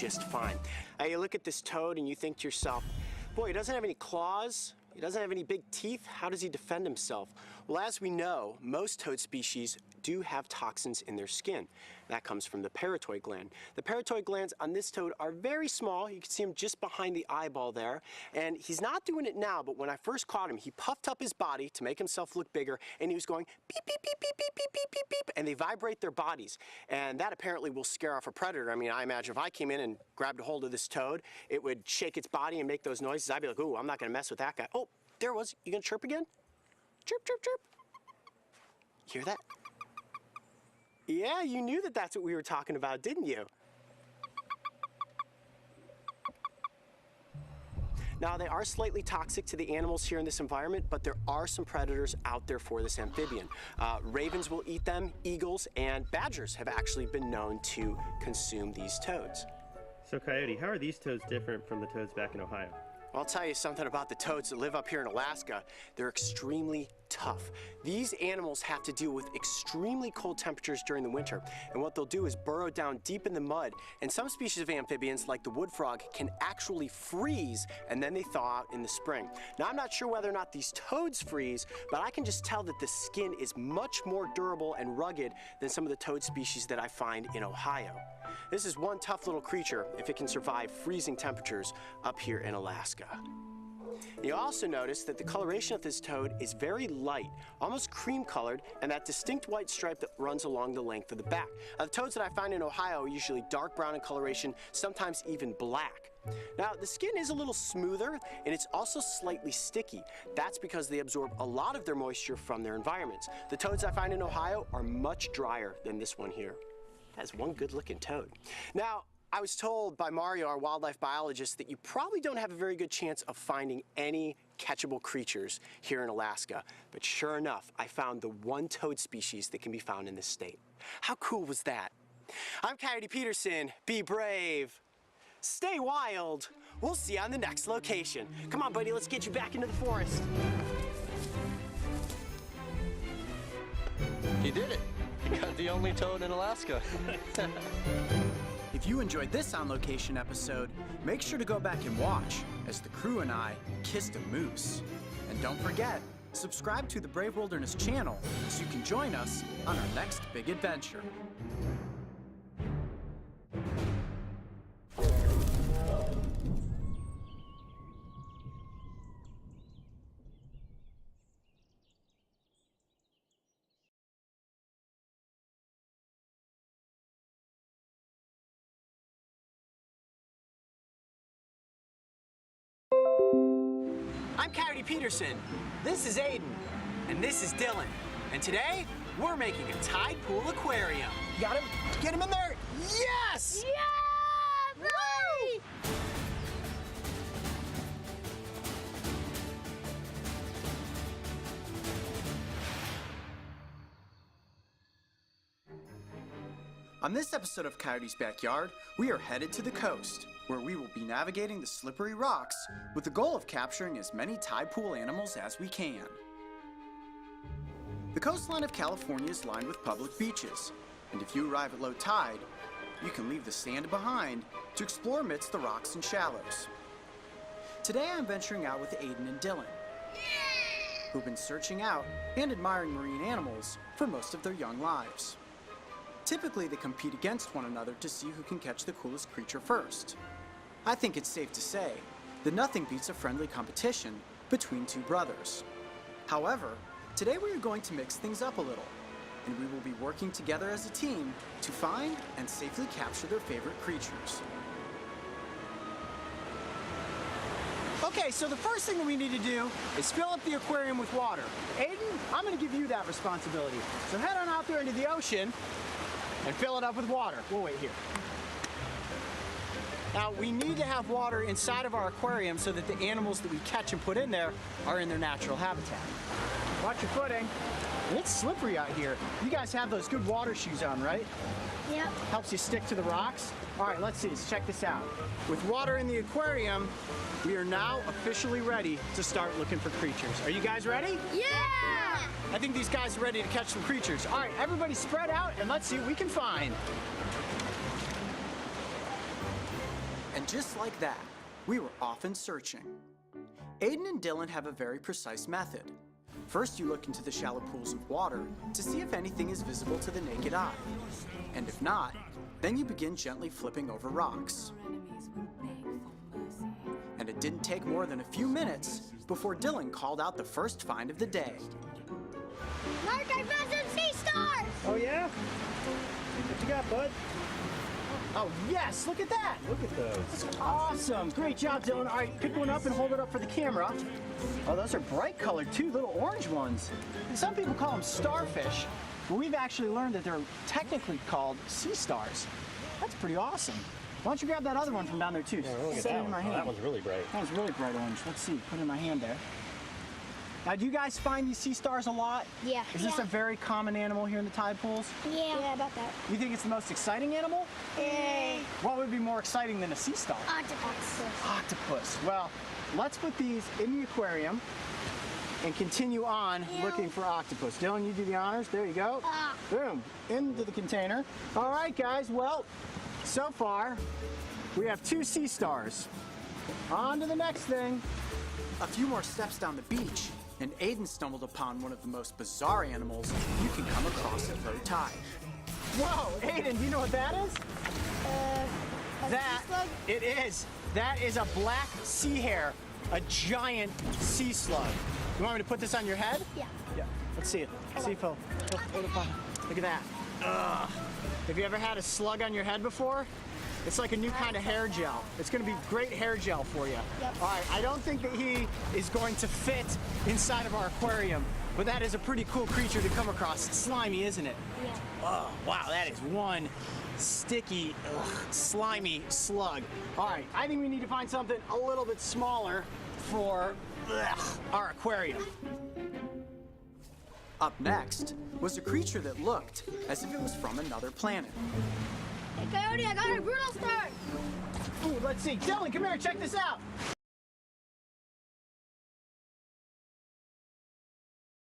just fine. Now you look at this toad and you think to yourself, boy, he doesn't have any claws, he doesn't have any big teeth, how does he defend himself? Well, as we know, most toad species do have toxins in their skin. That comes from the parotoid gland. The parotoid glands on this toad are very small. You can see him just behind the eyeball there. And he's not doing it now, but when I first caught him, he puffed up his body to make himself look bigger, and he was going beep, beep, beep, beep, beep, beep, beep, beep, beep, and they vibrate their bodies. And that apparently will scare off a predator. I mean, I imagine if I came in and grabbed a hold of this toad, it would shake its body and make those noises. I'd be like, ooh, I'm not gonna mess with that guy. Oh, there it was. You gonna chirp again? Chirp, chirp, chirp. Hear that? Yeah, you knew that that's what we were talking about, didn't you? Now, they are slightly toxic to the animals here in this environment, but there are some predators out there for this amphibian. Ravens will eat them, eagles, and badgers have actually been known to consume these toads. So, Coyote, how are these toads different from the toads back in Ohio? I'll tell you something about the toads that live up here in Alaska. They're extremely tough. These animals have to deal with extremely cold temperatures during the winter, and what they'll do is burrow down deep in the mud, and some species of amphibians, like the wood frog, can actually freeze, and then they thaw out in the spring. Now, I'm not sure whether or not these toads freeze, but I can just tell that the skin is much more durable and rugged than some of the toad species that I find in Ohio. This is one tough little creature if it can survive freezing temperatures up here in Alaska. You also notice that the coloration of this toad is very light, almost cream colored, and that distinct white stripe that runs along the length of the back. The toads that I find in Ohio are usually dark brown in coloration, sometimes even black. Now, the skin is a little smoother, and it's also slightly sticky. That's because they absorb a lot of their moisture from their environments. The toads I find in Ohio are much drier than this one here. That's one good-looking toad. Now, I was told by Mario, our wildlife biologist, that you probably don't have a very good chance of finding any catchable creatures here in Alaska. But sure enough, I found the one toad species that can be found in this state. How cool was that? I'm Coyote Peterson. Be brave. Stay wild. We'll see you on the next location. Come on, buddy, let's get you back into the forest. You did it. You got the only toad in Alaska. If you enjoyed this On Location episode, make sure to go back and watch as the crew and I kissed a moose. And don't forget, subscribe to the Brave Wilderness channel so you can join us on our next big adventure. I'm Coyote Peterson, this is Aiden, and this is Dylan. And today, we're making a tide pool aquarium. Got him? Get him in there! Yes! Yeah! Right! On this episode of Coyote's Backyard, we are headed to the coast, where we will be navigating the slippery rocks with the goal of capturing as many tide pool animals as we can. The coastline of California is lined with public beaches, and if you arrive at low tide, you can leave the sand behind to explore amidst the rocks and shallows. Today I'm venturing out with Aiden and Dylan, who've been searching out and admiring marine animals for most of their young lives. Typically, they compete against one another to see who can catch the coolest creature first. I think it's safe to say that nothing beats a friendly competition between two brothers. However, today we are going to mix things up a little, and we will be working together as a team to find and safely capture their favorite creatures. Okay, so the first thing that we need to do is fill up the aquarium with water. Aiden, I'm gonna give you that responsibility. So head on out there into the ocean and fill it up with water. We'll wait here. Now, we need to have water inside of our aquarium so that the animals that we catch and put in there are in their natural habitat. Watch your footing. And it's slippery out here. You guys have those good water shoes on, right? Yep. Helps you stick to the rocks. All right, let's see, let's check this out. With water in the aquarium, we are now officially ready to start looking for creatures. Are you guys ready? Yeah! I think these guys are ready to catch some creatures. All right, everybody spread out and let's see what we can find. And just like that, we were off and searching. Aiden and Dylan have a very precise method. First, you look into the shallow pools of water to see if anything is visible to the naked eye. And if not, then you begin gently flipping over rocks. And it didn't take more than a few minutes before Dylan called out the first find of the day. Mark, I found some sea stars! Oh yeah? What you got, bud? Oh, yes, look at that. Look at those. That's awesome. Great job, Dylan. All right, pick one up and hold it up for the camera. Oh, those are bright colored too, little orange ones. And some people call them starfish, but we've actually learned that they're technically called sea stars. That's pretty awesome. Why don't you grab that other one from down there too? Yeah, look at Set it that in one. my Oh, hand. that one's really bright. That was really bright orange. Let's see, put it in my hand there. Now, do you guys find these sea stars a lot? Yeah. Is this a very common animal here in the tide pools? Yeah, about that. You think it's the most exciting animal? What would be more exciting than a sea star? Octopus. Octopus. Well, let's put these in the aquarium and continue on looking for octopus. Dylan, you do the honors. There you go. Boom. Into the container. All right, guys. Well, so far, we have 2 sea stars. On to the next thing. A few more steps down the beach, and Aiden stumbled upon one of the most bizarre animals you can come across at low tide. Whoa, Aiden, do you know what that is? That, it is. That is a black sea hare, a giant sea slug. You want me to put this on your head? Yeah. Yeah. Let's see it. See if he'll hold it on. Look at that. Ugh. Have you ever had a slug on your head before? It's like a new kind of hair gel. It's going to be great hair gel for you. Yep. All right, I don't think that he is going to fit inside of our aquarium, but that is a pretty cool creature to come across. It's slimy, isn't it? Yeah. Oh, wow, that is one sticky, slimy slug. All right, I think we need to find something a little bit smaller for our aquarium. Up next was a creature that looked as if it was from another planet. Hey, Coyote, I got a brutal start. Ooh, let's see. Dylan, come here, check this out.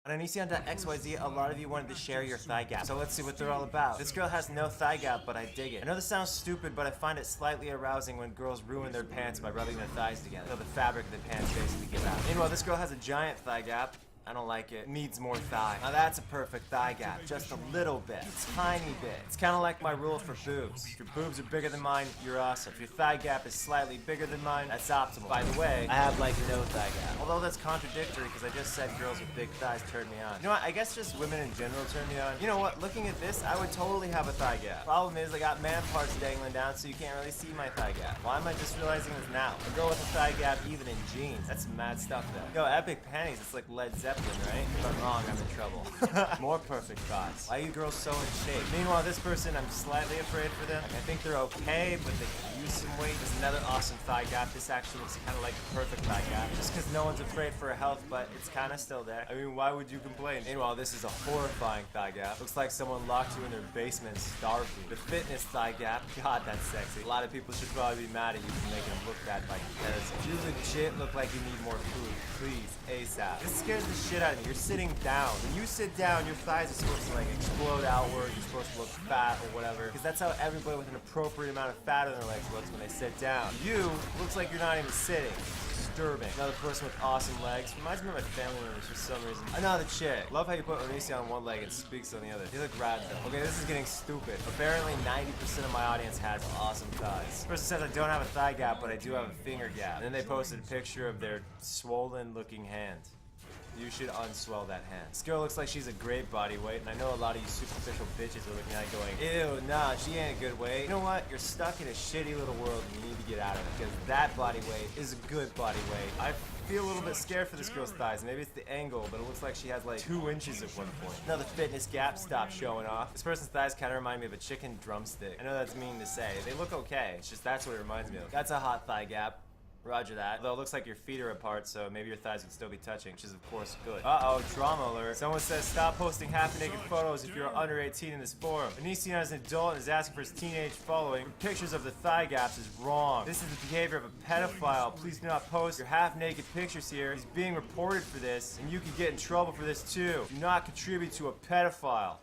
On Onision.xyz, a lot of you wanted to share your thigh gap, so let's see what they're all about. This girl has no thigh gap, but I dig it. I know this sounds stupid, but I find it slightly arousing when girls ruin their pants by rubbing their thighs together, so the fabric of the pants basically give out. Meanwhile, this girl has a giant thigh gap. I don't like it. Needs more thigh. Now that's a perfect thigh gap. Just a little bit. A tiny bit. It's kind of like my rule for boobs. If your boobs are bigger than mine, you're awesome. If your thigh gap is slightly bigger than mine, that's optimal. By the way, I have like no thigh gap. Although that's contradictory because I just said girls with big thighs turn me on. You know what? I guess just women in general turn me on. You know what? Looking at this, I would totally have a thigh gap. Problem is I got man parts dangling down so you can't really see my thigh gap. Why am I just realizing this now? A girl with a thigh gap even in jeans. That's some mad stuff though. Yo, epic panties. It's like Led Zeppelin, right? If I'm wrong, I'm in trouble. More perfect thoughts. Why are you girls so in shape? Meanwhile, this person, I'm slightly afraid for them. I think they're okay, but they could use some weight. There's another awesome thigh gap. This actually looks kind of like the perfect thigh gap. Just because no one's afraid for her health, but it's kind of still there. I mean, why would you complain? Meanwhile, this is a horrifying thigh gap. Looks like someone locked you in their basement and starved you. The fitness thigh gap, God, that's sexy. A lot of people should probably be mad at you for making them look that by comparison. You legit look like you need more food. Please, ASAP. This scares the shit out of me. You're sitting down. When you sit down, your thighs are supposed to like explode outward. You're supposed to look fat or whatever. Because that's how everybody with an appropriate amount of fat on their legs looks when they sit down. You looks like you're not even sitting. Disturbing. Another person with awesome legs. Reminds me of my family members for some reason. Another chick. Love how you put Onision on one leg and speaks on the other. You look rad though. Okay, this is getting stupid. Apparently 90% of my audience has awesome thighs. This person says I don't have a thigh gap, but I do have a finger gap. And then they posted a picture of their swollen looking hand. You should unswell that hand. This girl looks like she's a great body weight, and I know a lot of you superficial bitches are looking at it going, ew, nah, she ain't a good weight. You know what? You're stuck in a shitty little world and you need to get out of it, because that body weight is a good body weight. I feel a little bit scared for this girl's thighs. Maybe it's the angle, but it looks like she has like 2 inches at one point. Another fitness gap, stop showing off. This person's thighs kind of remind me of a chicken drumstick. I know that's mean to say. They look okay. It's just that's what it reminds me of. That's a hot thigh gap. Roger that. Although it looks like your feet are apart, so maybe your thighs would still be touching, which is of course good. Uh-oh, drama alert. Someone says stop posting half-naked photos if you're under 18 in this forum. Onision as an adult and is asking for his teenage following. Pictures of the thigh gaps is wrong. This is the behavior of a pedophile. Please do not post your half-naked pictures here. He's being reported for this, and you could get in trouble for this too. Do not contribute to a pedophile.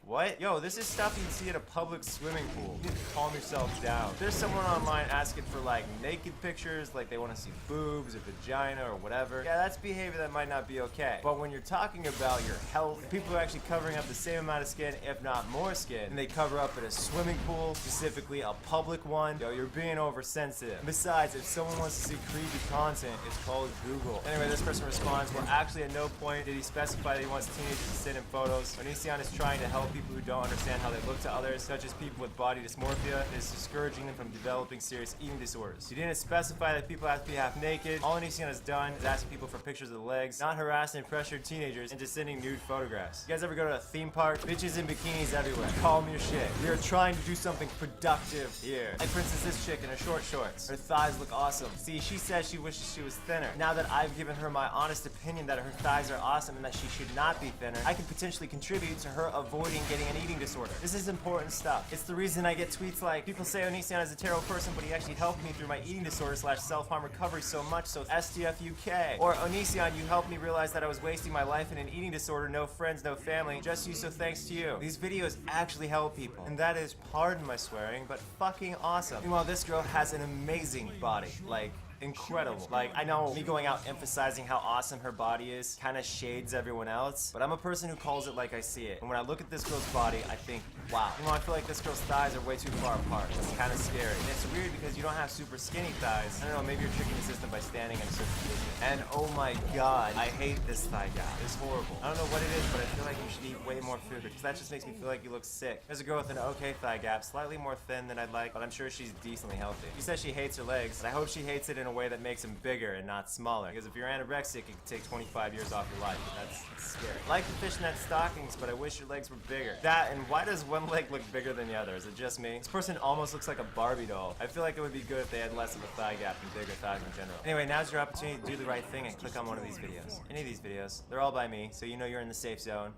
What? Yo, this is stuff you can see at a public swimming pool. You need to calm yourself down. There's someone online asking for like naked pictures, like they want to see boobs or vagina or whatever. Yeah, that's behavior that might not be okay. But when you're talking about your health, people are actually covering up the same amount of skin, if not more skin, and they cover up at a swimming pool, specifically a public one. Yo, you're being oversensitive. Besides, if someone wants to see creepy content, it's called Google. Anyway, this person responds, well, actually at no point did he specify that he wants teenagers to send him photos. Onision is trying to help people who don't understand how they look to others, such as people with body dysmorphia, and is discouraging them from developing serious eating disorders. He didn't specify that people have to be half naked. All Onision has done is ask people for pictures of the legs, not harass and pressure teenagers into sending nude photographs. You guys ever go to a theme park? Bitches in bikinis everywhere. Calm your shit. We are trying to do something productive here. Like for instance, this chick in her short shorts. Her thighs look awesome. See, she says she wishes she was thinner. Now that I've given her my honest opinion that her thighs are awesome and that she should not be thinner, I can potentially contribute to her avoiding getting an eating disorder. This is important stuff. It's the reason I get tweets like, people say Onision is a terrible person, but he actually helped me through my eating disorder / self-harm recovery so much, so SDF UK. Or Onision, you helped me realize that I was wasting my life in an eating disorder, no friends, no family, just you, so thanks to you. These videos actually help people, and that is, pardon my swearing, but fucking awesome. Meanwhile, this girl has an amazing body. Like, incredible. Like, I know me going out emphasizing how awesome her body is kind of shades everyone else, but I'm a person who calls it like I see it. And when I look at this girl's body, I think, wow. You know, I feel like this girl's thighs are way too far apart. It's kind of scary. And it's weird because you don't have super skinny thighs. I don't know, maybe you're tricking the system by standing in a certain position. And oh my god, I hate this thigh gap. It's horrible. I don't know what it is, but I feel like you should eat way more food because that just makes me feel like you look sick. There's a girl with an okay thigh gap, slightly more thin than I'd like, but I'm sure she's decently healthy. She says she hates her legs, but I hope she hates it in a way that makes them bigger and not smaller. Because if you're anorexic, it can take 25 years off your life. That's scary. I like the fishnet stockings, but I wish your legs were bigger. That, and why does one leg look bigger than the other? Is it just me? This person almost looks like a Barbie doll. I feel like it would be good if they had less of a thigh gap and bigger thighs in general. Anyway, now's your opportunity to do the right thing and click on one of these videos. Any of these videos. They're all by me, so you know you're in the safe zone.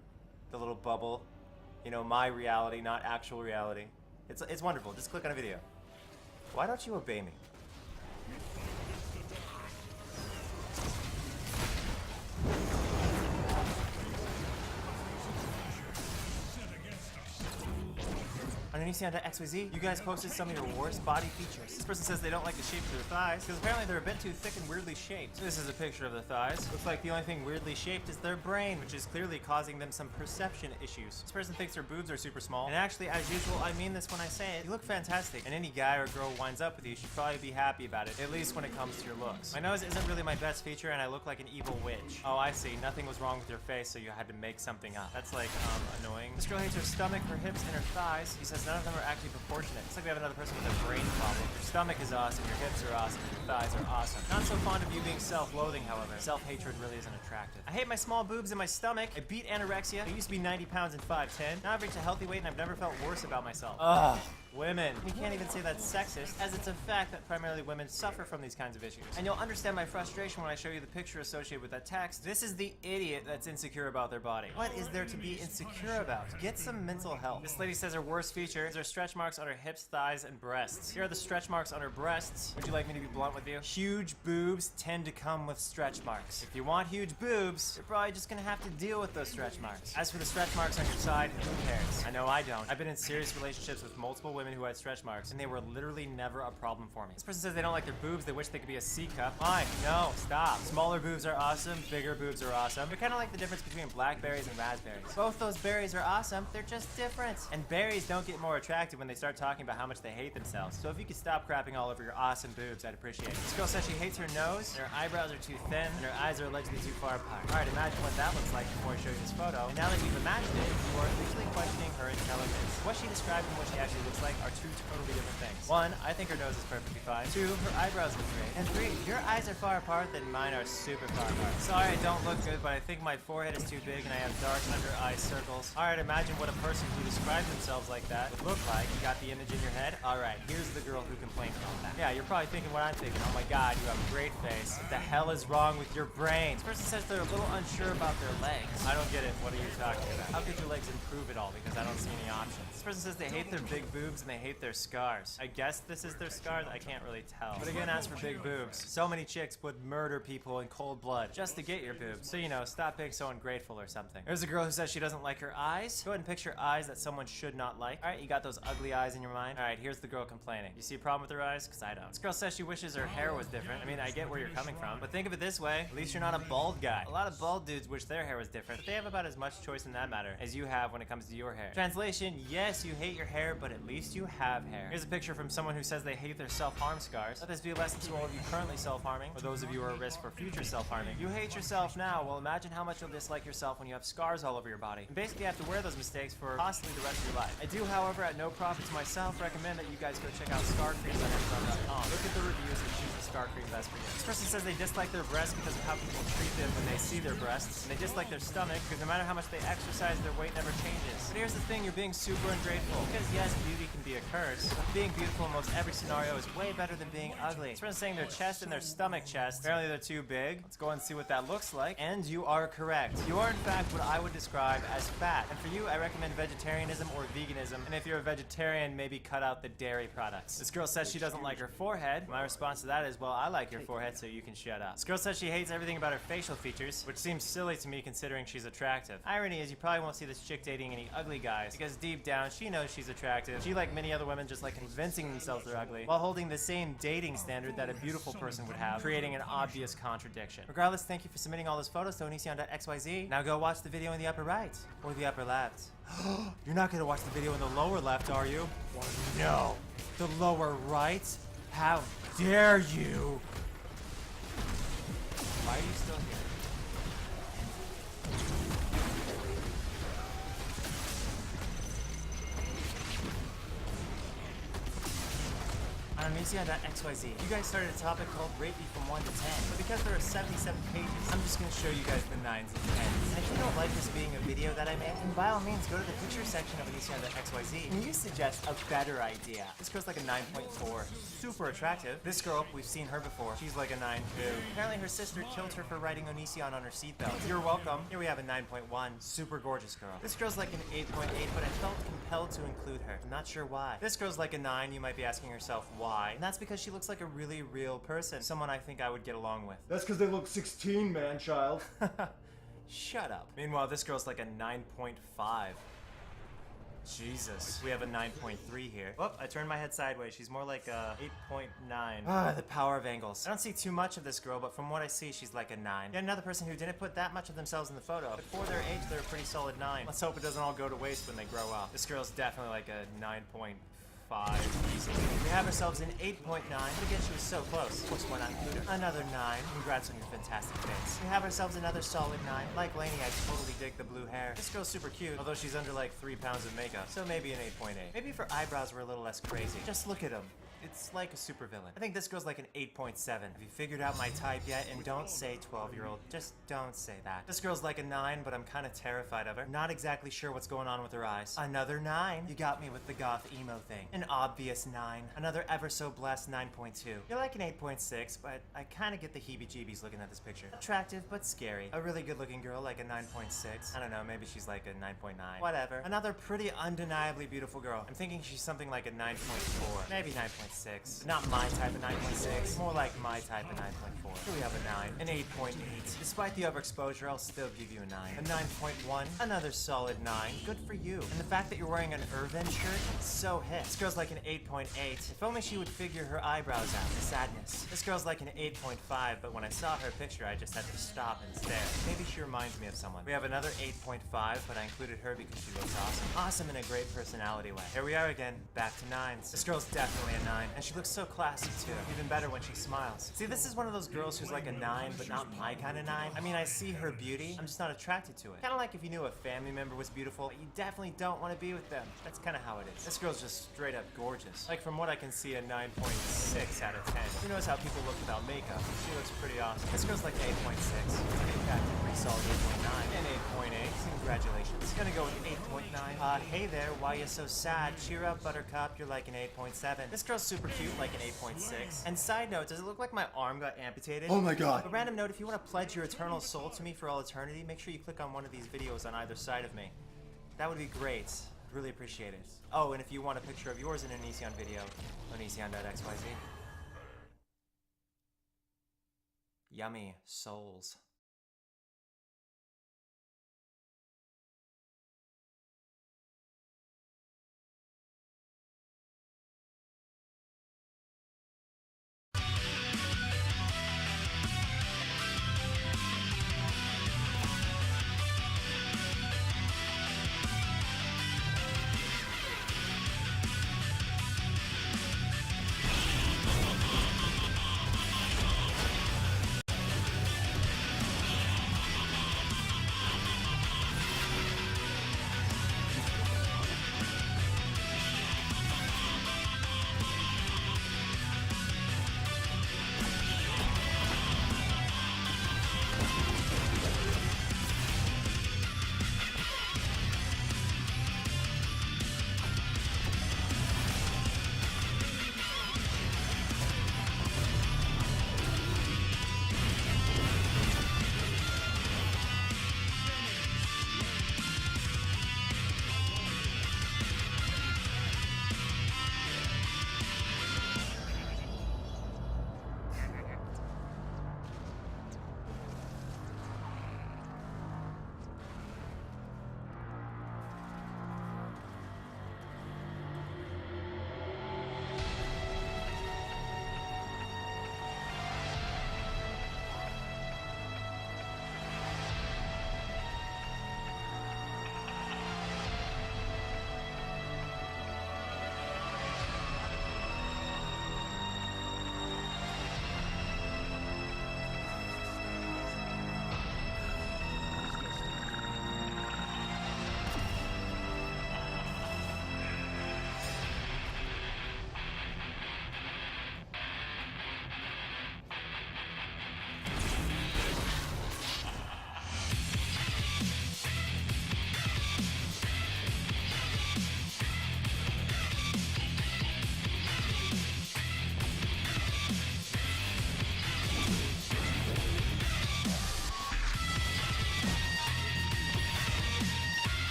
The little bubble. You know, my reality, not actual reality. It's wonderful. Just click on a video. Why don't you obey me? On Onision.xyz, you guys posted some of your worst body features. This person says they don't like the shape of their thighs because apparently they're a bit too thick and weirdly shaped. This is a picture of the thighs. Looks like the only thing weirdly shaped is their brain, which is clearly causing them some perception issues. This person thinks their boobs are super small, and actually, as usual, I mean this when I say it. You look fantastic, and any guy or girl who winds up with you should probably be happy about it, at least when it comes to your looks. My nose isn't really my best feature, and I look like an evil witch. Oh, I see. Nothing was wrong with your face, so you had to make something up. That's like, annoying. This girl hates her stomach, her hips, and her thighs. He says none of them are actually proportionate. It's like we have another person with a brain problem. Your stomach is awesome, your hips are awesome, your thighs are awesome. Not so fond of you being self-loathing, however. Self-hatred really isn't attractive. I hate my small boobs and my stomach. I beat anorexia. I used to be 90 pounds and 5'10". Now I've reached a healthy weight and I've never felt worse about myself. Ugh. Women. You can't even say that's sexist, as it's a fact that primarily women suffer from these kinds of issues. And you'll understand my frustration when I show you the picture associated with that text. This is the idiot that's insecure about their body. What is there to be insecure about? Get some mental health. This lady says her worst feature is her stretch marks on her hips, thighs, and breasts. Here are the stretch marks on her breasts. Would you like me to be blunt with you? Huge boobs tend to come with stretch marks. If you want huge boobs, you're probably just gonna have to deal with those stretch marks. As for the stretch marks on your side, who cares? I know I don't. I've been in serious relationships with multiple women who had stretch marks, and they were literally never a problem for me. This person says they don't like their boobs, they wish they could be a C cup. Why? No, stop. Smaller boobs are awesome, bigger boobs are awesome. They're kind of like the difference between blackberries and raspberries. Both those berries are awesome, they're just different. And berries don't get more attractive when they start talking about how much they hate themselves. So if you could stop crapping all over your awesome boobs, I'd appreciate it. This girl says she hates her nose, and her eyebrows are too thin, and her eyes are allegedly too far apart. Alright, imagine what that looks like before I show you this photo. And now that you've imagined it, you are officially questioning her intelligence. What she described and what she actually looks like are two totally different things. One, I think her nose is perfectly fine. Two, her eyebrows look great. And three, your eyes are far apart, then mine are super far apart. Sorry, I don't look good, but I think my forehead is too big and I have dark under eye circles. Alright, imagine what a person who describes themselves like that would look like. You got the image in your head? Alright, here's the girl who complained about that. Yeah, you're probably thinking what I'm thinking. Oh my god, you have a great face. What the hell is wrong with your brain? This person says they're a little unsure about their legs. I don't get it. What are you talking about? How could your legs improve at all? Because I don't see any options. This person says they hate their big boobs boobs and they hate their scars. I guess this is their scars? I can't really tell. But again, as for big boobs, so many chicks would murder people in cold blood just to get your boobs. So, you know, stop being so ungrateful or something. There's a girl who says she doesn't like her eyes. Go ahead and picture eyes that someone should not like. Alright, you got those ugly eyes in your mind? Alright, here's the girl complaining. You see a problem with her eyes? Because I don't. This girl says she wishes her hair was different. I mean, I get where you're coming from, but think of it this way. At least you're not a bald guy. A lot of bald dudes wish their hair was different, but they have about as much choice in that matter as you have when it comes to your hair. Translation, yes, you hate your hair, but at least you have hair. Here's a picture from someone who says they hate their self-harm scars. Let this be a lesson to all of you currently self-harming, or those of you who are at risk for future self-harming. You hate yourself now, well imagine how much you'll dislike yourself when you have scars all over your body. And basically have to wear those mistakes for possibly the rest of your life. I do, however, at no profit to myself, recommend that you guys go check out scar creams on Amazon.com. Look at the reviews and choose the scar cream best for you. This person says they dislike their breasts because of how people treat them when they see their breasts, and they dislike their stomach because no matter how much they exercise, their weight never changes. But here's the thing, you're being super ungrateful. Because yes, beauty can be a curse, but being beautiful in most every scenario is way better than being ugly. This person's saying their chest and their stomach chest, apparently they're too big. Let's go and see what that looks like. And you are correct. You are in fact what I would describe as fat. And for you, I recommend vegetarianism or veganism. And if you're a vegetarian, maybe cut out the dairy products. This girl says she doesn't like her forehead. My response to that is, well, I like your forehead, so you can shut up. This girl says she hates everything about her facial features, which seems silly to me considering she's attractive. Irony is you probably won't see this chick dating any ugly guys, because deep down, she knows she's attractive. She, like many other women, just like convincing themselves they're ugly, while holding the same dating standard that a beautiful person would have, creating an obvious contradiction. Regardless, thank you for submitting all those photos to onision.xyz. Now go watch the video in the upper right, or the upper left. You're not gonna watch the video in the lower left, are you? No. The lower right? How dare you? Why are you still here? On Onision.xyz, you guys started a topic called Rate Me from 1 to 10, but because there are 77 pages, I'm just gonna show you guys the 9s and 10s. And if you don't like this being a video that I made, then by all means go to the picture section of Onision.xyz and you suggest a better idea. This girl's like a 9.4. Super attractive. This girl, we've seen her before. She's like a 9 too. Apparently her sister killed her for writing Onision on her seatbelt. You're welcome. Here we have a 9.1. Super gorgeous girl. This girl's like an 8.8, but I felt compelled to include her. I'm not sure why. This girl's like a 9. You might be asking yourself why. And that's because she looks like a really real person. Someone I think I would get along with. That's because they look 16, man, child. Shut up. Meanwhile, this girl's like a 9.5. Jesus. We have a 9.3 here. Whoop, I turned my head sideways. She's more like a 8.9. Ah, the power of angles. I don't see too much of this girl, but from what I see, she's like a 9. Yet another person who didn't put that much of themselves in the photo. But for their age, they're a pretty solid 9. Let's hope it doesn't all go to waste when they grow up. This girl's definitely like a 9.5 easily. We have ourselves an 8.9, but again, she was so close. What's one not included? Another 9. Congrats on your fantastic face. We have ourselves another solid 9. Like Lainey, I totally dig the blue hair. This girl's super cute, although she's under like 3 pounds of makeup, so maybe an 8.8. Maybe if her eyebrows were a little less crazy. Just look at them. It's like a supervillain. I think this girl's like an 8.7. Have you figured out my type yet? And don't say 12-year-old. Just don't say that. This girl's like a 9, but I'm kind of terrified of her. Not exactly sure what's going on with her eyes. Another 9. You got me with the goth emo thing. An obvious 9. Another ever so blessed 9.2. You're like an 8.6, but I kind of get the heebie-jeebies looking at this picture. Attractive, but scary. A really good-looking girl like a 9.6. I don't know, maybe she's like a 9.9. Whatever. Another pretty undeniably beautiful girl. I'm thinking she's something like a 9.4. Maybe 9.6. Not my type of 9.6, more like my type of 9.4. Here we have a 9, an 8.8. Despite the overexposure, I'll still give you a 9. A 9.1, another solid 9. Good for you. And the fact that you're wearing an Irvin shirt, so hit. This girl's like an 8.8. If only she would figure her eyebrows out. Sadness. This girl's like an 8.5, but when I saw her picture, I just had to stop and stare. Maybe she reminds me of someone. We have another 8.5, but I included her because she looks awesome. Awesome in a great personality way. Here we are again, back to 9s. This girl's definitely a 9, and she looks so classy too. Even better when she smiles. See, this is one of those girls who's like a 9, but not my kind of 9. I mean, I see her beauty, I'm just not attracted to it. Kind of like if you knew a family member was beautiful, but you definitely don't want to be with them. That's kind of how it is. This girl's just straight up gorgeous. Like from what I can see, a 9.6 out of 10. Who knows how people look without makeup? She looks pretty awesome. This girl's like 8.6. In fact, a pretty solid 8.9 and 8.8. Congratulations. Gonna go with 8.9. Hey there, why you so sad? Cheer up, Buttercup, you're like an 8.7. This girl's super cute, like an 8.6. And side note, does it look like my arm got amputated? Oh my god. A random note, if you want to pledge your eternal soul to me for all eternity, make sure you click on one of these videos on either side of me. That would be great. Really appreciate it. Oh, and if you want a picture of yours in an Onision video, onision.xyz. Yummy souls.